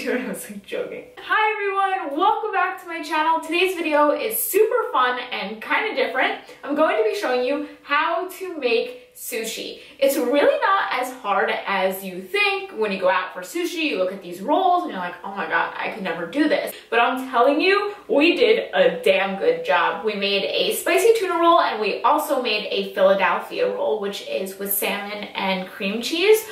to it. I was like joking. Hi everyone, welcome back to my channel. Today's video is super fun and kind of different. I'm going to be showing you how to make sushi. It's really not as hard as you think. When you go out for sushi, you look at these rolls and you're like, oh my god, I could never do this. But I'm telling you, we did a damn good job. We made a spicy tuna roll and we also made a Philadelphia roll, which is with salmon and cream cheese.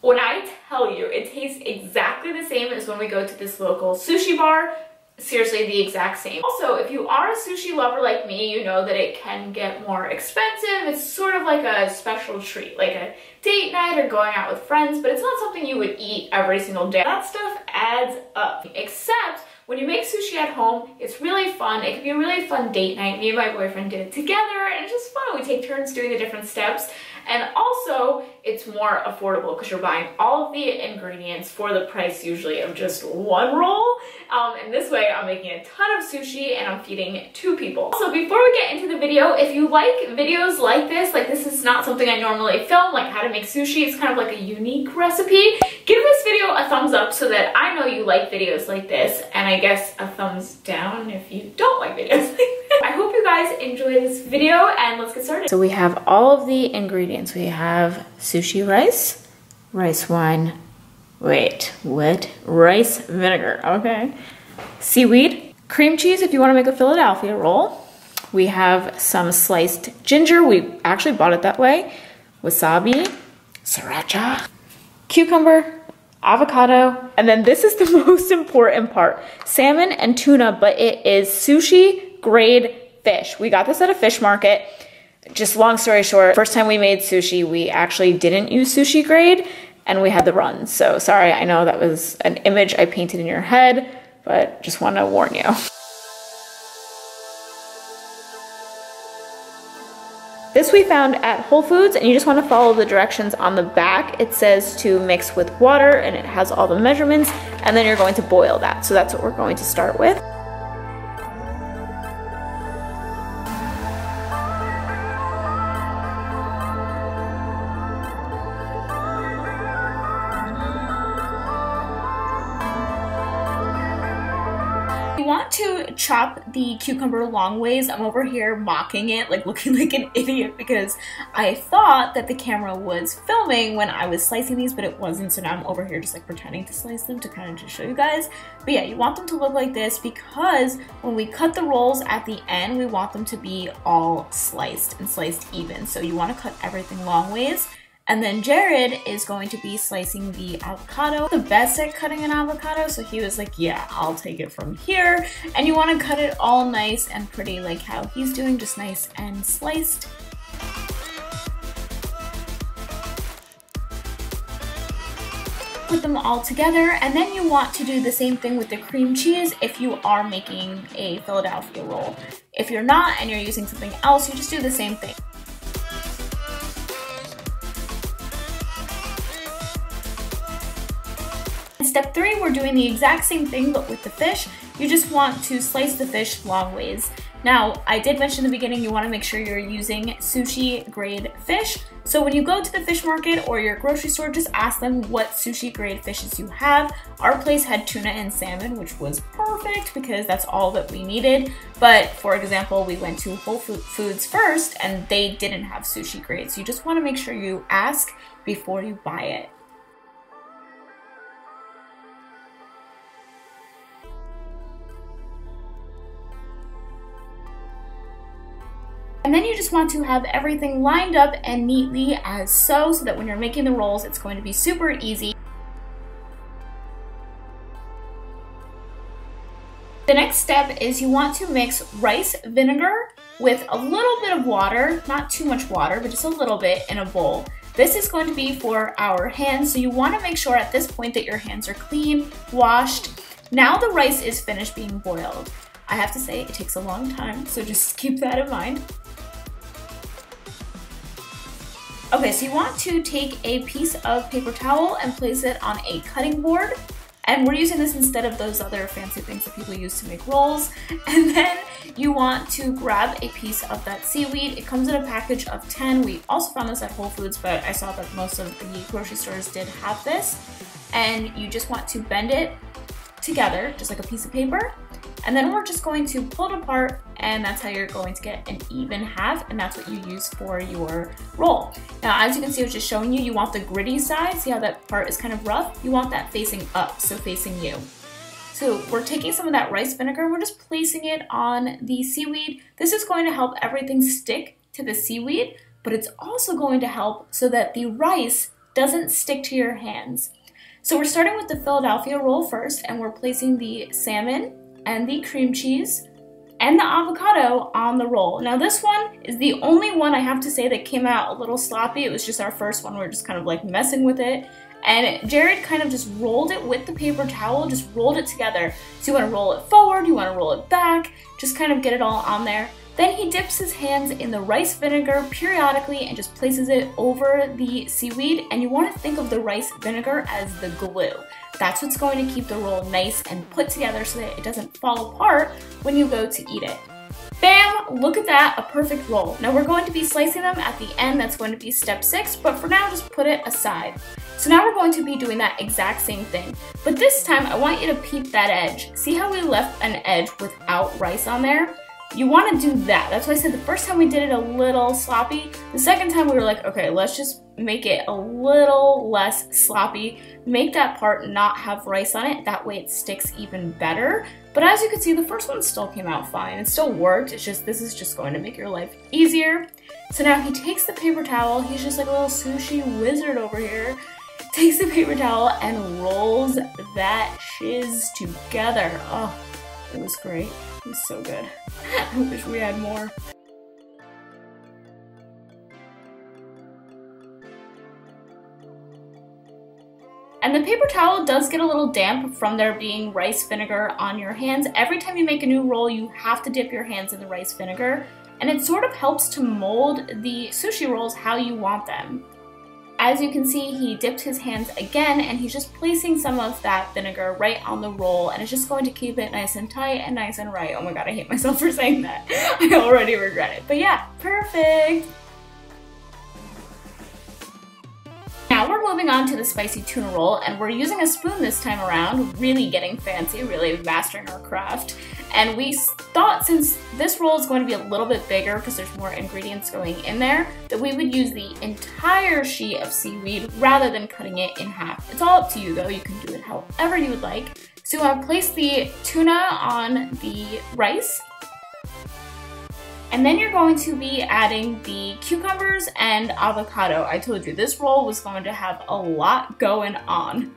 When I tell you, it tastes exactly the same as when we go to this local sushi bar. Seriously, the exact same. Also, if you are a sushi lover like me, you know that it can get more expensive. It's sort of like a special treat, like a date night or going out with friends, but it's not something you would eat every single day. That stuff adds up. Except when you make sushi at home, it's really fun. It can be a really fun date night. Me and my boyfriend did it together, and it's just fun. We take turns doing the different steps. And also, it's more affordable because you're buying all of the ingredients for the price usually of just one roll. And this way, I'm making a ton of sushi and I'm feeding 2 people. So before we get into the video, if you like videos like this is not something I normally film, like how to make sushi. It's kind of like a unique recipe. Give this video a thumbs up so that I know you like videos like this, and I guess a thumbs down if you don't like videos like this. I hope you guys enjoy this video and let's get started. So we have all of the ingredients. We have sushi rice, rice wine, wait, what? Rice vinegar, okay. Seaweed, cream cheese if you want to make a Philadelphia roll. We have some sliced ginger. We actually bought it that way. Wasabi, sriracha, cucumber, avocado, and then this is the most important part. Salmon and tuna, but it is sushi grade fish. We got this at a fish market. Just long story short, first time we made sushi, we actually didn't use sushi grade and we had the runs. So sorry, I know that was an image I painted in your head, but just want to warn you. This we found at Whole Foods, and you just want to follow the directions on the back. It says to mix with water and it has all the measurements, and then you're going to boil that. So that's what we're going to start with. Want to chop the cucumber long ways. I'm over here mocking it, like looking like an idiot because I thought that the camera was filming when I was slicing these, but it wasn't. So now I'm over here just like pretending to slice them to kind of just show you guys. But yeah, you want them to look like this because when we cut the rolls at the end, we want them to be all sliced and sliced even. So you want to cut everything long ways. And then Jared is going to be slicing the avocado. The best at cutting an avocado, so he was like, yeah, I'll take it from here. And you want to cut it all nice and pretty like how he's doing, just nice and sliced. Put them all together, and then you want to do the same thing with the cream cheese if you are making a Philadelphia roll. If you're not and you're using something else, you just do the same thing. Step 3, we're doing the exact same thing but with the fish. You just want to slice the fish long ways. Now, I did mention in the beginning you want to make sure you're using sushi grade fish. So when you go to the fish market or your grocery store, just ask them what sushi grade fishes you have. Our place had tuna and salmon, which was perfect because that's all that we needed. But for example, we went to Whole Foods first and they didn't have sushi grade. So you just want to make sure you ask before you buy it. And then you just want to have everything lined up and neatly as so that when you're making the rolls, it's going to be super easy. The next step is you want to mix rice vinegar with a little bit of water, not too much water, but just a little bit in a bowl. This is going to be for our hands, so you want to make sure at this point that your hands are clean, washed. Now the rice is finished being boiled. I have to say, it takes a long time, so just keep that in mind. Okay, so you want to take a piece of paper towel and place it on a cutting board. And we're using this instead of those other fancy things that people use to make rolls. And then you want to grab a piece of that seaweed. It comes in a package of 10. We also found this at Whole Foods, but I saw that most of the grocery stores did have this. And you just want to bend it together, just like a piece of paper. And then we're just going to pull it apart, and that's how you're going to get an even half, and that's what you use for your roll. Now, as you can see, I was just showing you, you want the gritty side. See how that part is kind of rough? You want that facing up, so facing you. So we're taking some of that rice vinegar, we're just placing it on the seaweed. This is going to help everything stick to the seaweed, but it's also going to help so that the rice doesn't stick to your hands. So we're starting with the Philadelphia roll first, and we're placing the salmon and the cream cheese and the avocado on the roll. Now this one is the only one, I have to say, that came out a little sloppy. It was just our first one. We're just kind of like messing with it. And Jared kind of just rolled it with the paper towel, just rolled it together. So you want to roll it forward, you want to roll it back, just kind of get it all on there. Then he dips his hands in the rice vinegar periodically and just places it over the seaweed. And you want to think of the rice vinegar as the glue. That's what's going to keep the roll nice and put together so that it doesn't fall apart when you go to eat it. Bam! Look at that, a perfect roll. Now we're going to be slicing them at the end. That's going to be step 6, but for now, just put it aside. So now we're going to be doing that exact same thing. But this time, I want you to peep that edge. See how we left an edge without rice on there? You want to do that. That's why I said the first time we did it a little sloppy. The second time we were like, okay, let's just make it a little less sloppy. Make that part not have rice on it. That way it sticks even better. But as you can see, the first one still came out fine. It still worked. It's just, this is just going to make your life easier. So now he takes the paper towel. He's just like a little sushi wizard over here. Takes the paper towel and rolls that shiz together. Oh, it was great. It was so good. I wish we had more. And the paper towel does get a little damp from there being rice vinegar on your hands. Every time you make a new roll, you have to dip your hands in the rice vinegar. And it sort of helps to mold the sushi rolls how you want them. As you can see, he dipped his hands again, and he's just placing some of that vinegar right on the roll, and it's just going to keep it nice and tight and nice and right. Oh my god, I hate myself for saying that. I already regret it. But yeah, perfect! Now we're moving on to the spicy tuna roll, and we're using a spoon this time around, really getting fancy, really mastering our craft. And we thought, since this roll is going to be a little bit bigger because there's more ingredients going in there, that we would use the entire sheet of seaweed rather than cutting it in half. It's all up to you though, you can do it however you would like. So I've placed the tuna on the rice, and then you're going to be adding the cucumbers and avocado. I told you this roll was going to have a lot going on.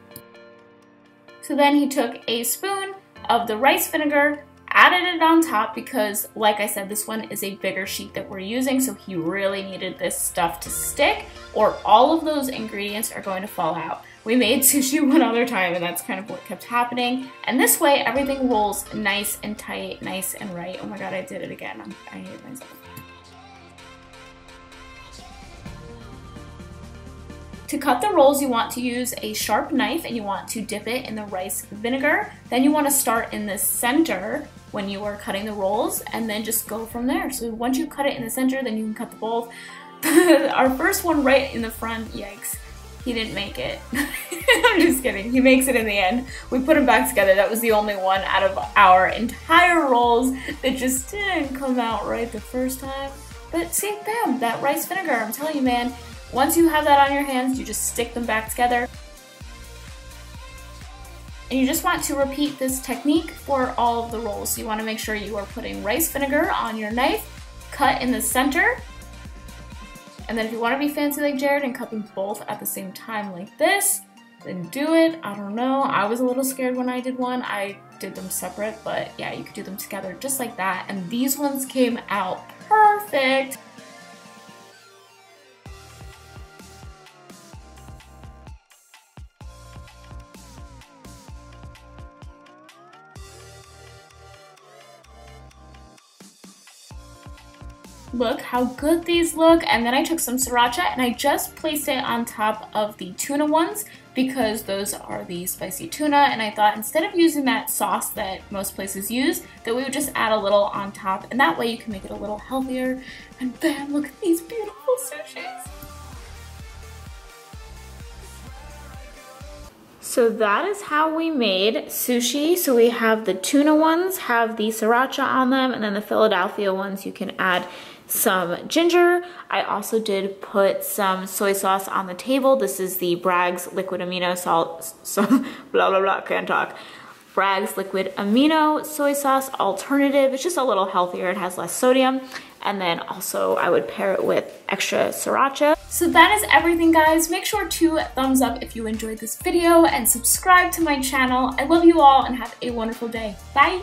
So then he took a spoon of the rice vinegar, added it on top because, like I said, this one is a bigger sheet that we're using, so he really needed this stuff to stick or all of those ingredients are going to fall out. We made sushi one other time and that's kind of what kept happening. And this way, everything rolls nice and tight, nice and right. Oh my god, I did it again. I hate myself. To cut the rolls, you want to use a sharp knife and you want to dip it in the rice vinegar. Then you want to start in the center when you are cutting the rolls and then just go from there. So once you cut it in the center, then you can cut the both. Our first one right in the front, yikes. He didn't make it. I'm just kidding. He makes it in the end. We put them back together. That was the only one out of our entire rolls that just didn't come out right the first time. But see, bam, that rice vinegar, I'm telling you, man, once you have that on your hands, you just stick them back together. And you just want to repeat this technique for all of the rolls. So you want to make sure you are putting rice vinegar on your knife, cut in the center, and then if you want to be fancy like Jared and cut them both at the same time like this, then do it. I don't know. I was a little scared when I did one. I did them separate, but yeah, you could do them together just like that. And these ones came out perfect. Look how good these look. And then I took some sriracha and I just placed it on top of the tuna ones because those are the spicy tuna, and I thought instead of using that sauce that most places use, that we would just add a little on top, and that way you can make it a little healthier. And bam, look at these beautiful sushis. So that is how we made sushi. So we have the tuna ones, have the sriracha on them, and then the Philadelphia ones you can add some ginger. I also did put some soy sauce on the table. This is the Bragg's liquid amino salt, blah, blah, blah, can't talk. Bragg's liquid amino soy sauce alternative. It's just a little healthier. It has less sodium. And then also I would pair it with extra sriracha. So that is everything, guys. Make sure to thumbs up if you enjoyed this video and subscribe to my channel. I love you all and have a wonderful day. Bye.